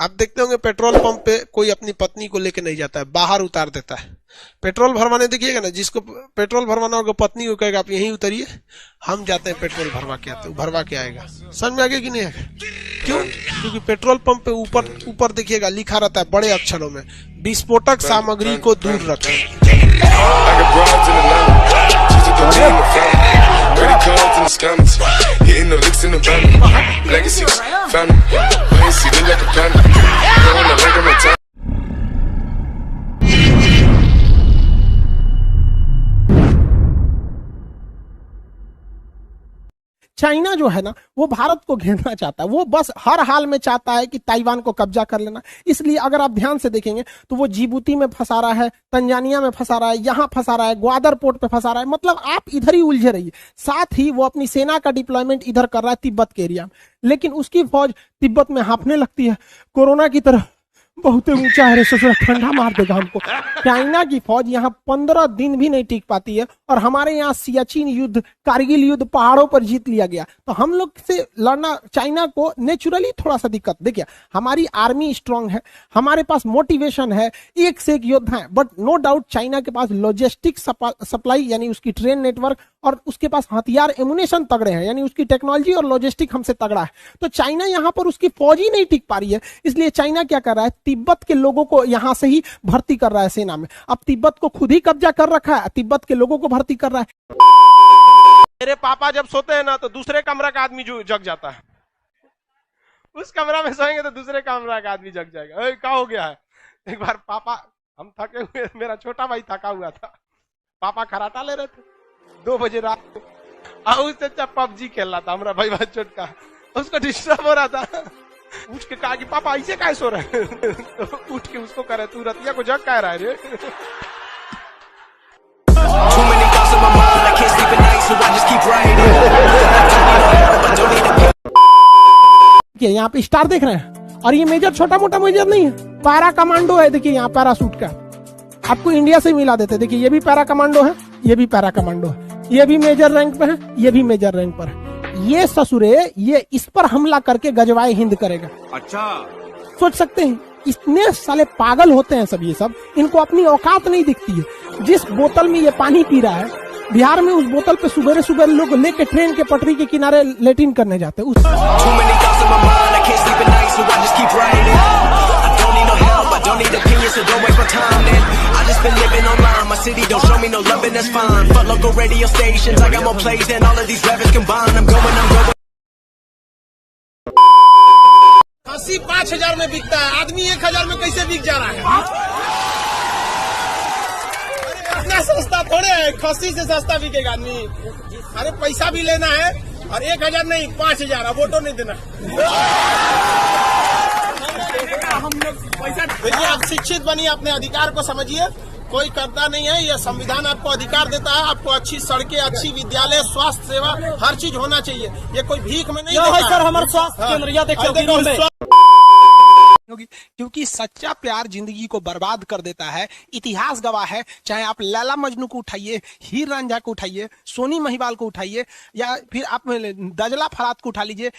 आप देखते होंगे पेट्रोल पंप पे कोई अपनी पत्नी को लेके नहीं जाता है, बाहर उतार देता है। पेट्रोल भरवाने देखिएगा ना, जिसको पेट्रोल भरवाना होगा पत्नी को कहेगा आप यहीं उतरिए, हम जाते हैं पेट्रोल भरवा के आते, भरवा के आएगा। समझ में आ गया कि नहीं आएगा? क्यों? क्योंकि पेट्रोल पंप पे ऊपर देखिएगा लिखा रहता है बड़े अक्षरों में, विस्फोटक सामग्री को दूर रखें। चाइना जो है ना वो भारत को घेरना चाहता है, वो बस हर हाल में चाहता है कि ताइवान को कब्जा कर लेना। इसलिए अगर आप ध्यान से देखेंगे तो वो जिबूती में फंसा रहा है, तंजानिया में फंसा रहा है, यहाँ फंसा रहा है, ग्वादर पोर्ट पे फंसा रहा है। मतलब आप इधर ही उलझे रहिए। साथ ही वो अपनी सेना का डिप्लॉयमेंट इधर कर रहा है तिब्बत के एरिया में, लेकिन उसकी फौज तिब्बत में हाँफने लगती है कोरोना की तरह। बहुत ऊंचा है रे ससुरा, ठंडा मार देगा हमको। चाइना की फौज यहाँ 15 दिन भी नहीं टिक पाती है, और हमारे यहाँ सियाचिन युद्ध, कारगिल युद्ध पहाड़ों पर जीत लिया गया। तो हम लोग से लड़ना चाइना को नेचुरली थोड़ा सा दिक्कत। देखिए हमारी आर्मी स्ट्रांग है, हमारे पास मोटिवेशन है, एक से एक योद्धा है, बट नो डाउट चाइना के पास लॉजिस्टिक सप्लाई यानी उसकी ट्रेन नेटवर्क और उसके पास हथियार एमुनेशन तगड़े हैं, यानी उसकी टेक्नोलॉजी और लॉजिस्टिक हमसे तगड़ा है। तो चाइना यहाँ पर उसकी फौज ही नहीं टिक पा रही है, इसलिए चाइना क्या कर रहा है, तिब्बत के लोगों को यहां से ही भर्ती कर रहा है सेना में। अब तिब्बत को खुद ही कब्जा कर रखा है, तिब्बत के लोगों को भर्ती कर रहा है। मेरे पापा जब सोते हैं ना तो दूसरे कमरा का आदमी जो जग जाता है, उस कमरा में सोएंगे तो दूसरे कमरा का आदमी जग जाएगा। क्या हो गया है? एक बार पापा, हम थके हुए, मेरा छोटा भाई थका हुआ था, पापा खराटा ले रहे थे 2 बजे रात को, और उससे पबजी खेल रहा था हमारा भाई छोटका, उसको डिस्टर्ब हो रहा था। उठ के कहा कि पापा ऐसे काहे सो रहे हैं? तो उठ के उसको कह रहे तू रतिया को जग कह रहा है रे? यहाँ पे स्टार देख रहे हैं, और ये मेजर छोटा मोटा मेजर नहीं है, पैरा कमांडो है। देखिए यहाँ पैरासूट का आपको इंडिया से मिला देते। देखिए ये भी पैरा कमांडो है, ये भी पैरा कमांडो है, ये भी मेजर रैंक पे है, ये भी मेजर रैंक पर है। ये ससुरे ये इस पर हमला करके गजवाए हिंद करेगा। अच्छा सोच सकते हैं, इतने साले पागल होते हैं सब, ये सब इनको अपनी औकात नहीं दिखती है। जिस बोतल में ये पानी पी रहा है, बिहार में उस बोतल पे सुबह सुबह लोग लेके ट्रेन के पटरी के किनारे लेटिन करने जाते हैं। खस्सी 5000 में बिकता है, आदमी 1000 में कैसे बिक जा रहा है? इतना सस्ता थोड़े है, खस्सी से सस्ता बिकेगा आदमी। अरे पैसा भी लेना है, और 1000 नहीं 5000, अब वोटो नहीं देना। हम लोग पैसा देखिए, आप शिक्षित बनिए, अपने अधिकार को समझिए। कोई करता नहीं है, यह संविधान आपको अधिकार देता है। आपको अच्छी सड़कें, अच्छी विद्यालय, स्वास्थ्य सेवा, हर चीज होना चाहिए। ये कोई भीख में नहीं है सर। हमारे स्वास्थ्य केंद्र होगी, क्योंकि सच्चा प्यार जिंदगी को बर्बाद कर देता है। इतिहास गवाह है, चाहे आप लैला मजनू को उठाइए, हीर रांझा को उठाइए, सोनी महिवाल को उठाइए, या फिर आप दजला फरात को उठा लीजिए,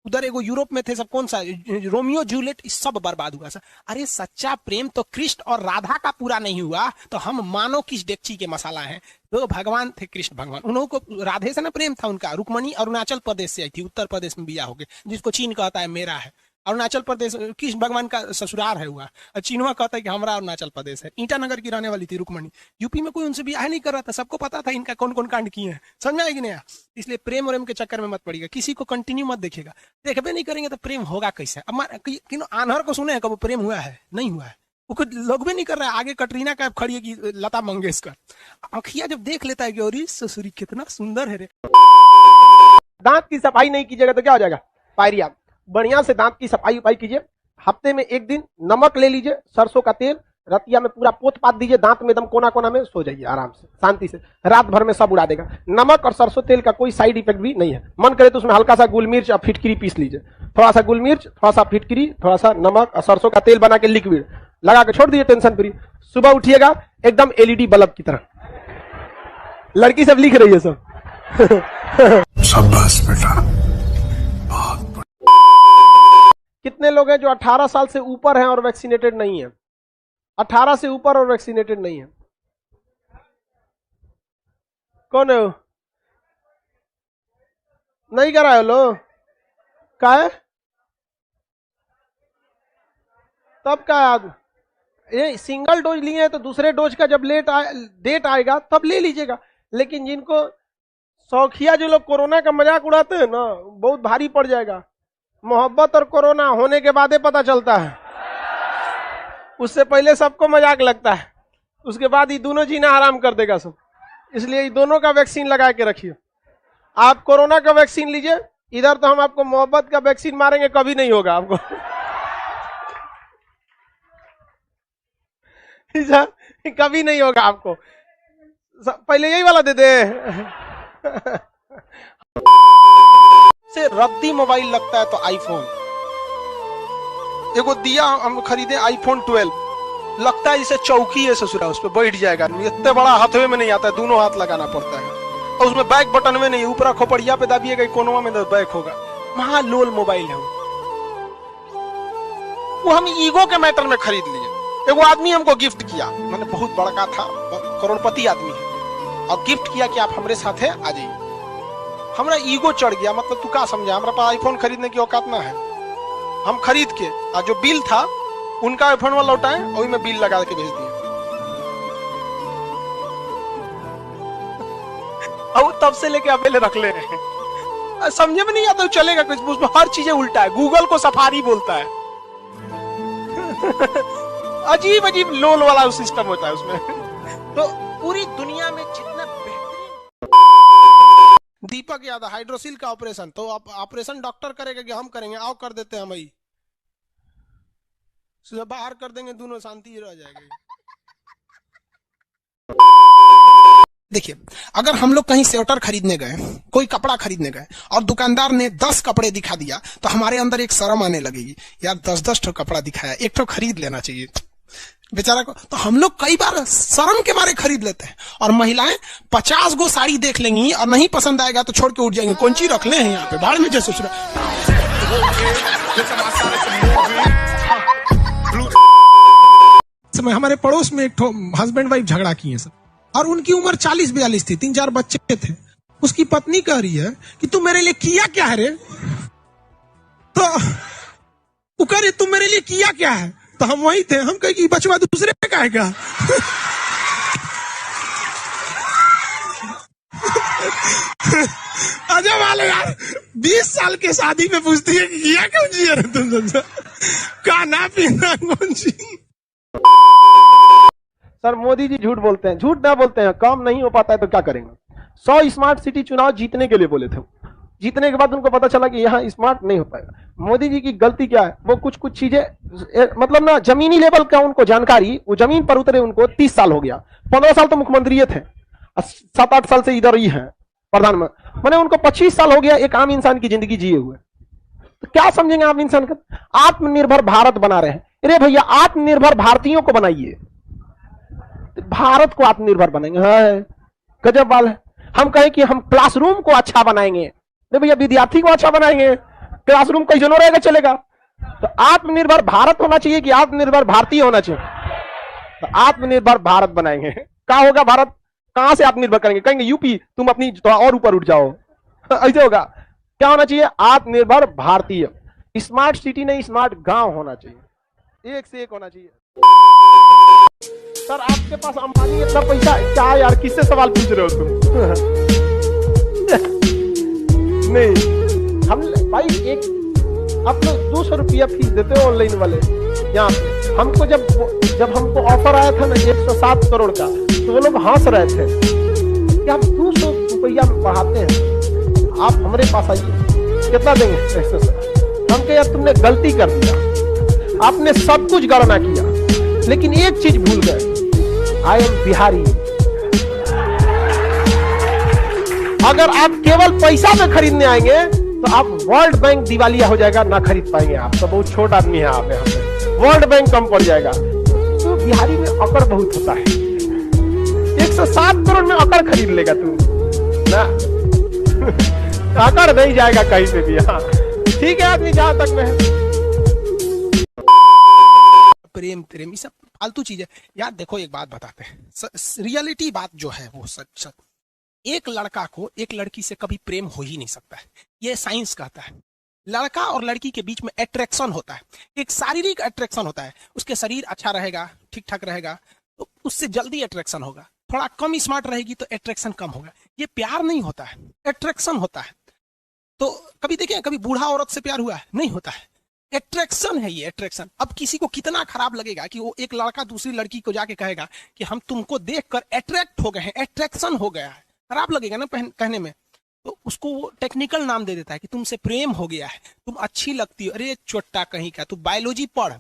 उधर एगो यूरोप में थे सब, कौन सा रोमियो जूलियट, सब बर्बाद हुआ सर। अरे सच्चा प्रेम तो कृष्ण और राधा का पूरा नहीं हुआ तो हम मानो किस डेक्ची के मसाला हैं। तो भगवान थे कृष्ण भगवान, उन्हों को राधे से ना प्रेम था उनका। रुक्मणी अरुणाचल प्रदेश से आई थी, उत्तर प्रदेश में बिया हो गए, जिसको चीन कहता है मेरा है। अरुणाचल प्रदेश कृष्ण भगवान का ससुराल है हुआ, और चीनवा कहता है कि हमारा अरुणाचल प्रदेश है। ईटानगर की रहने वाली थी रुक्मणी, यूपी में कोई उनसे ब्याह नहीं कर रहा था, सबको पता था इनका कौन कौन कांड किए हैं। समझ में आएगी नहीं? इसलिए प्रेम के चक्कर में मत पड़िएगा, किसी को कंटिन्यू मत देखिएगा। देखबे नहीं करेंगे तो प्रेम होगा कैसे? अब आनहर को सुने कब प्रेम हुआ है? नहीं हुआ है, वो लोग भी नहीं कर रहा है। आगे कटरीना कैफ खड़ी है कि लता मंगेशकर, आँखिया जब देख लेता है कि और ससुरी कितना सुंदर है रे। दांत की सफाई नहीं कीजिएगा तो क्या हो जाएगा? पायरिया। बढ़िया से दांत की सफाई उपाई कीजिए। हफ्ते में 1 दिन नमक ले लीजिए, सरसों का तेल, रतिया में पूरा पोत पात दीजिए, दांत में एकदम कोना कोना में सो जाइए आराम से, शांति से, रात भर में सब उड़ा देगा। नमक और सरसों तेल का कोई साइड इफेक्ट भी नहीं है। मन करे तो उसमें हल्का सा गुल मिर्च और फिटकरी पीस लीजिए, थोड़ा सा गुल मिर्च, थोड़ा सा फिटकरी, थोड़ा सा नमक और सरसों का तेल बना के लिक्विड लगा के छोड़ दीजिए, टेंशन फ्री। सुबह उठिएगा एकदम LED बल्ब की तरह। लड़की सब लिख रही है सब। शाबाश बेटा। कितने लोग हैं जो 18 साल से ऊपर हैं और वैक्सीनेटेड नहीं है? 18 से ऊपर और वैक्सीनेटेड नहीं है, कौन है वो? नहीं कराए लो, का है तब का याद? ये सिंगल डोज लिए हैं तो दूसरे डोज का जब डेट आएगा तब ले लीजिएगा। लेकिन जिनको शौकिया जो लोग कोरोना का मजाक उड़ाते हैं ना, बहुत भारी पड़ जाएगा। मोहब्बत और कोरोना होने के बाद ही पता चलता है, उससे पहले सबको मजाक लगता है, उसके बाद ये दोनों जीना हराम कर देगा सब। इसलिए ये दोनों का वैक्सीन लगा के रखिए। आप कोरोना का वैक्सीन लीजिए, इधर तो हम आपको मोहब्बत का वैक्सीन मारेंगे, कभी नहीं होगा आपको। कभी नहीं होगा आपको, पहले यही वाला दे दे। से रद्दी मोबाइल लगता है तो आईफोन, देखो दिया हम खरीदे आईफोन 12, लगता है जैसे चौकी है ससुरा, उस पर बैठ जाएगा। इतने बड़ा हाथवे में नहीं आता है, दोनों हाथ लगाना पड़ता है, और उसमें बैक बटन में नहीं, ऊपर खोपड़िया पे दाबिएगा कोनवा में बैक होगा। महालोल मोबाइल है वो हम ईगो के मैटर में खरीद लिए। एगो आदमी हमको गिफ्ट किया, मैंने बहुत बड़का था, करोड़पति आदमी है, और गिफ्ट किया कि आप हमारे साथ है आ जाइए। हमारा ईगो चढ़ गया, मतलब तू क्या समझा, हमारे पास आईफोन खरीदने की औकात ना है। हम खरीद के और जो बिल था उनका आईफोन वाला लौटाए और में बिल लगा के भेज दिए। और तब से लेके अबेले रख ले रहे हैं, समझे में नहीं आता चलेगा कुछ, उसमें हर चीजें उल्टा है, गूगल को सफारी बोलता है। अजीब अजीब लोल वाला सिस्टम होता है उसमें। तो पूरी दुनिया में जितना बेहतरीन दीपक यादव हाइड्रोसिल का ऑपरेशन, तो ऑपरेशन डॉक्टर करेगा कि हम करेंगे? आओ कर देते हैं हम, ही बाहर कर देंगे, दोनों शांति रह जाएगी। देखिए, अगर हम लोग कहीं स्वेटर खरीदने गए, कोई कपड़ा खरीदने गए और दुकानदार ने 10 कपड़े दिखा दिया तो हमारे अंदर एक शर्म आने लगेगी, यार 10-10 ठो कपड़ा दिखाया, एक ठो खरीद लेना चाहिए बेचारा को। तो हम लोग कई बार शर्म के मारे खरीद लेते हैं, और महिलाएं 50 गो साड़ी देख लेंगी और नहीं पसंद आएगा तो छोड़ के उठ जाएंगे, कौन चीज रख ले हैं यहाँ पे बाहर में जैसे समय। हमारे पड़ोस में एक ठो हस्बैंड वाइफ झगड़ा किए सब, और उनकी उम्र 40-42 थी, 3-4 बच्चे थे। उसकी पत्नी कह रही है कि तू मेरे लिए किया क्या है रे? तो वो कह रही तू मेरे लिए किया क्या है? तो हम वही थे, हम कहे कि बचवा दूसरे पे कहेगा। अजब वाले यार, 20 साल के शादी में पूछती है कि किया क्यों जी रहे तुम, खाना पीना कौन सी? सर मोदी जी झूठ बोलते हैं, झूठ ना बोलते हैं, काम नहीं हो पाता है तो क्या करेंगे? 100 स्मार्ट सिटी चुनाव जीतने के लिए बोले थे, जीतने के बाद उनको पता चला कि यहाँ स्मार्ट नहीं हो पाएगा। मोदी जी की गलती क्या है, वो कुछ चीजें मतलब ना जमीनी लेवल का उनको जानकारी, वो जमीन पर उतरे उनको 30 साल हो गया, 15 साल तो मुख्यमंत्री थे, 7-8 साल से इधर ही है प्रधानमंत्री, मैंने उनको 25 साल हो गया एक आम इंसान की जिंदगी जिए हुए। तो क्या समझेंगे आम इंसान का? आत्मनिर्भर भारत बना रहे हैं। अरे भैया, आत्मनिर्भर भारतीयों को बनाइए, भारत को आत्मनिर्भर बनाएंगे। हाँ, गजब वाल है। हम कहें कि हम क्लासरूम को अच्छा बनाएंगे, नहीं भैया विद्यार्थी को अच्छा बनाएंगे, क्लासरूम कहीं जनो रहेगा चलेगा। तो आत्मनिर्भर भारत होना चाहिए कि आत्मनिर्भर भारतीय होना चाहिए? तो आत्मनिर्भर भारत बनाएंगे। क्या होगा भारत, कहां से आत्मनिर्भर करेंगे? कहेंगे यूपी तुम अपनी थोड़ा और ऊपर उठ जाओ, ऐसे होगा। क्या होना चाहिए? आत्मनिर्भर भारतीय। स्मार्ट सिटी नहीं, स्मार्ट गांव होना चाहिए, एक से एक होना चाहिए। सर आपके पास अंबानी इतना पैसा क्या यार, किससे सवाल पूछ रहे हो तुम? नहीं, हम भाई एक आप लोग 200 रुपया फीस देते हो ऑनलाइन वाले यहाँ पे। हमको जब हमको ऑफर आया था ना 107 करोड़ का, तो वो लोग हंस रहे थे कि आप 200 रुपया बढ़ाते हैं, आप हमारे पास आइए, कितना देंगे? 107। हम कहे यार तुमने गलती कर दिया, आपने सब कुछ गणना किया, लेकिन एक चीज भूल गए, आई एम बिहारी। अगर आप केवल पैसा में खरीदने आएंगे तो आप वर्ल्ड बैंक दिवालिया हो जाएगा, ना खरीद पाएंगे आप, तो बहुत छोटा आदमी है आप, यहाँ पे वर्ल्ड बैंक कम पड़ जाएगा। तो बिहारी में अकड़ बहुत होता है, 107 करोड़ में अकड़ खरीद लेगा तू ना? अकड़ नहीं जाएगा कहीं पे भी। हाँ ठीक है आदमी, जहां तक में प्रेम प्रेम, ये सब फालतू चीज है यार। देखो एक बात बताते हैं, रियलिटी बात जो है वो सच सच, एक लड़का को एक लड़की से कभी प्रेम हो ही नहीं सकता है, ये साइंस कहता है। लड़का और लड़की के बीच में अट्रैक्शन होता है, एक शारीरिक अट्रैक्शन होता है। उसके शरीर अच्छा रहेगा, ठीक ठाक रहेगा तो उससे जल्दी अट्रैक्शन होगा, थोड़ा कम स्मार्ट रहेगी तो अट्रैक्शन कम होगा। ये प्यार नहीं होता है, अट्रैक्शन होता है। तो कभी देखें, कभी बूढ़ा औरत से प्यार हुआ है? नहीं होता है, अट्रैक्शन है ये, अट्रैक्शन। अब किसी को कितना खराब लगेगा कि वो एक लड़का दूसरी लड़की को जाके कहेगा कि हम तुमको देखकर अट्रैक्ट हो गए हैं, अट्रैक्शन हो गया है, खराब लगेगा ना कहने में। तो उसको वो टेक्निकल नाम दे देता है कि तुमसे प्रेम हो गया है, तुम अच्छी लगती हो। अरे चोट्टा कहीं का, तू बायोलॉजी पढ़।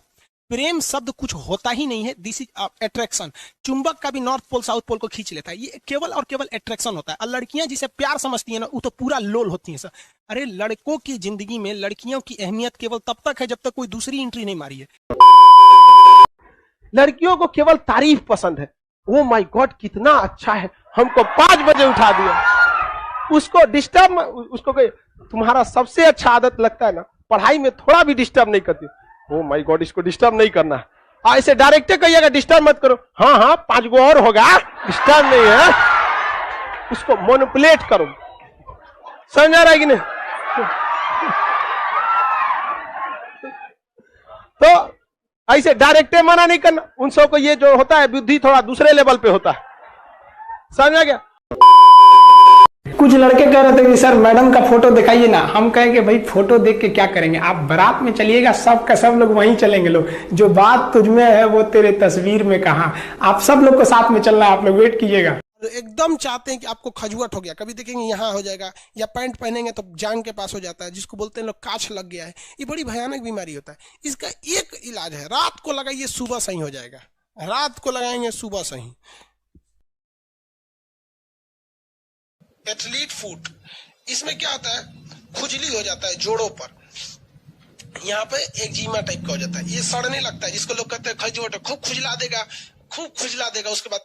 प्रेम शब्द कुछ होता ही नहीं है, दिस इज अट्रैक्शन। चुंबक का भी नॉर्थ पोल साउथ पोल को खींच लेता है, ये केवल और केवल अट्रैक्शन होता है। और लड़कियां जिसे प्यार समझती है ना, वो तो पूरा लोल होती है सर। अरे लड़कों की जिंदगी में लड़कियों की अहमियत केवल तब तक है जब तक कोई दूसरी एंट्री नहीं मारी है। लड़कियों को केवल तारीफ पसंद है। ओ माय गॉड कितना अच्छा है, हमको 5 बजे उठा दिया। उसको डिस्टर्ब, उसको कोई तुम्हारा सबसे अच्छा आदत लगता है ना, पढ़ाई में थोड़ा भी डिस्टर्ब नहीं करती। ओ माय गॉड इसको डिस्टर्ब नहीं करना है। ऐसे डायरेक्ट कहिएगा डिस्टर्ब मत करो, हाँ हाँ 5 गो और होगा, डिस्टर्ब नहीं है। उसको मैनिपुलेट करो, समझ आ रहा है कि नहीं? तो ऐसे डायरेक्ट मना नहीं करना। उन सबको ये जो होता है बुद्धि थोड़ा दूसरे लेवल पे होता है, समझ आ गया? कुछ लड़के कह रहे थे कि सर मैडम का फोटो दिखाइए ना। हम कहें कि भाई फोटो देख के क्या करेंगे, आप बारात में चलिएगा, सब का सब लोग वहीं चलेंगे। लोग जो बात तुझमें है वो तेरे तस्वीर में कहाँ। आप सब लोग को साथ में चलना है, आप लोग वेट कीजिएगा। एकदम चाहते हैं कि आपको खजुआट हो गया, कभी देखेंगे यहाँ हो जाएगा, या पैंट पहनेंगे तो जान के पास हो जाता है, जिसको बोलते हैं लोग काछ लग गया है। ये बड़ी भयानक बीमारी होता है। इसका एक इलाज है, रात को लगाइए सुबह सही हो जाएगा। रात को लगाएंगे सुबह सही। एथलीट फुट, इसमें क्या होता है, खुजली हो जाता है जोड़ों पर, यहाँ पे एक्जिमा टाइप का हो जाता है, ये सड़ने लगता है, जिसको लोग कहते हैं खजुआट। खूब खुजला देगा, खूब खुजला देगा, उसके बाद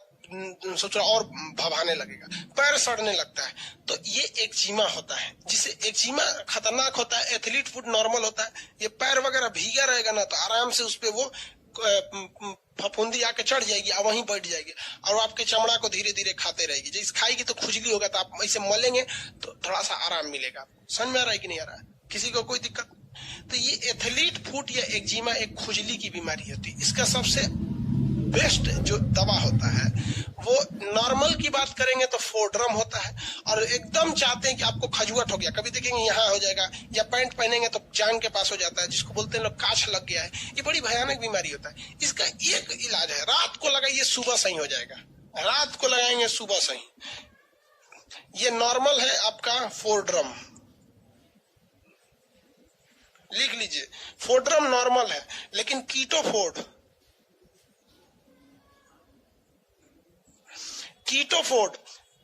सोच रहा और भभाने लगेगा, पैर सड़ने लगता है, तो ये एक्जिमा होता है। जिसे एक्जिमा खतरनाक होता है, एथलीट फुट नॉर्मल होता है। ये पैर वगैरह भीगा रहेगा ना तो आराम से उस पे वो फफूंदी आके चढ़ जाएगी और वहीं बैठ जाएगी और आपके चमड़ा को धीरे धीरे खाते रहेगी। जैसे खाएगी तो खुजली होगा, तो आप ऐसे मलेंगे तो थोड़ा सा आराम मिलेगा। समझ में आ रहा है कि नहीं आ रहा है? किसी को कोई दिक्कत? तो ये एथलीट फुट या एक्जिमा एक खुजली की बीमारी होती है। इसका सबसे बेस्ट जो दवा होता है वो, नॉर्मल की बात करेंगे तो फोड्रम होता है। और एकदम चाहते हैं कि आपको खजुआट हो गया, कभी देखेंगे यहाँ हो जाएगा, या पैंट पहनेंगे तो जान के पास हो जाता है, जिसको बोलते हैं लोग काछ लग गया है। ये बड़ी भयानक बीमारी होता है। इसका एक इलाज है, रात को लगाइए सुबह सही हो जाएगा। रात को लगाएंगे सुबह सही। ये नॉर्मल है आपका फोड्रम, लिख लीजिए। फोड्रम नॉर्मल है, लेकिन कीटोफोर्ड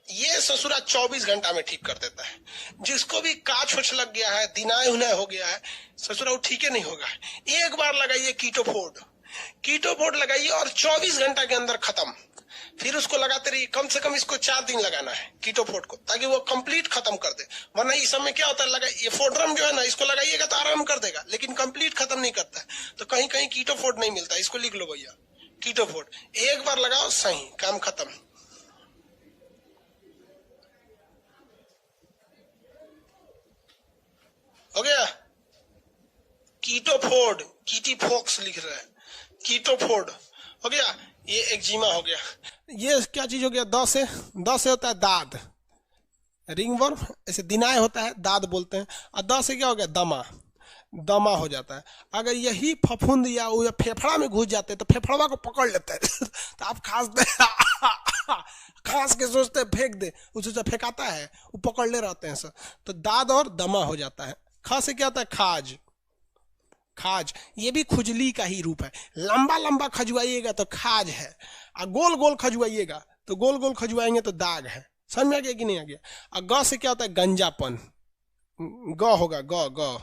ये ससुरा 24 घंटा में ठीक कर देता है। जिसको भी काछ उछ लग गया है, दिनाय उनाय हो गया है, ससुरा वो ठीक ही नहीं होगा। एक बार लगाइए कीटोफोर्ड लगाइए और 24 घंटा के अंदर खत्म। फिर उसको लगाते रहिए, कम से कम इसको 4 दिन लगाना है कीटोफोर्ड को, ताकि वो कंप्लीट खत्म कर दे। वरना इस समय क्या होता है, ये फोड्रम जो है ना, इसको लगाइएगा तो आराम कर देगा, लेकिन कंप्लीट खत्म नहीं करता है। तो कहीं कहीं कीटोफोर्ड नहीं मिलता, इसको लिख लो भैया, कीटोफोर्ड। एक बार लगाओ सही, काम खत्म। हो गया? कीटोफोर्ड, कीटीफॉक्स लिख रहा है, कीटोफोर्ड हो गया। ये एक्जिमा हो गया। ये क्या चीज हो गया? 10 से होता है दाद, रिंगवर्म, ऐसे दिनाय होता है, दाद बोलते हैं। और 10 से क्या हो गया? दमा हो जाता है। अगर यही फफूंद या फेफड़ा में घुस जाते हैं तो फेफड़वा को पकड़ लेता है तो आप खांस के सोचते फेंक दे, उसे जो फेंकाता है वो पकड़ ले रहते हैं सर। तो दाद और दमा हो जाता है। खा से क्या होता है? खाज, ये भी खुजली का ही रूप है। लंबा लंबा खजुआइएगा तो खाज है, और गोल गोल खजुआइएगा तो गोल गोल खजुआएंगे तो दाग है। समझ में आ गया कि नहीं आ गया? और ग से क्या होता है? गंजापन, ग होगा, ग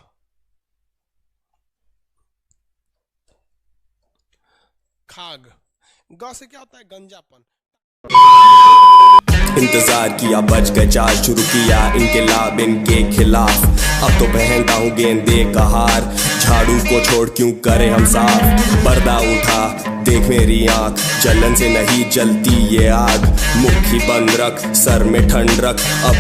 खाग। ग से क्या होता है? गंजापन। इंतजार किया, बच गए चाल, शुरू किया इनकलाब इनके खिलाफ। अब तो पहनता हूँ गेंदे का हार, झाड़ू को छोड़ क्यों करे हम साफ। पर्दा उठा देख मेरी आंख, जलन से नहीं जलती ये आग। मुट्ठी बंद रख, सर में ठंड रख, अब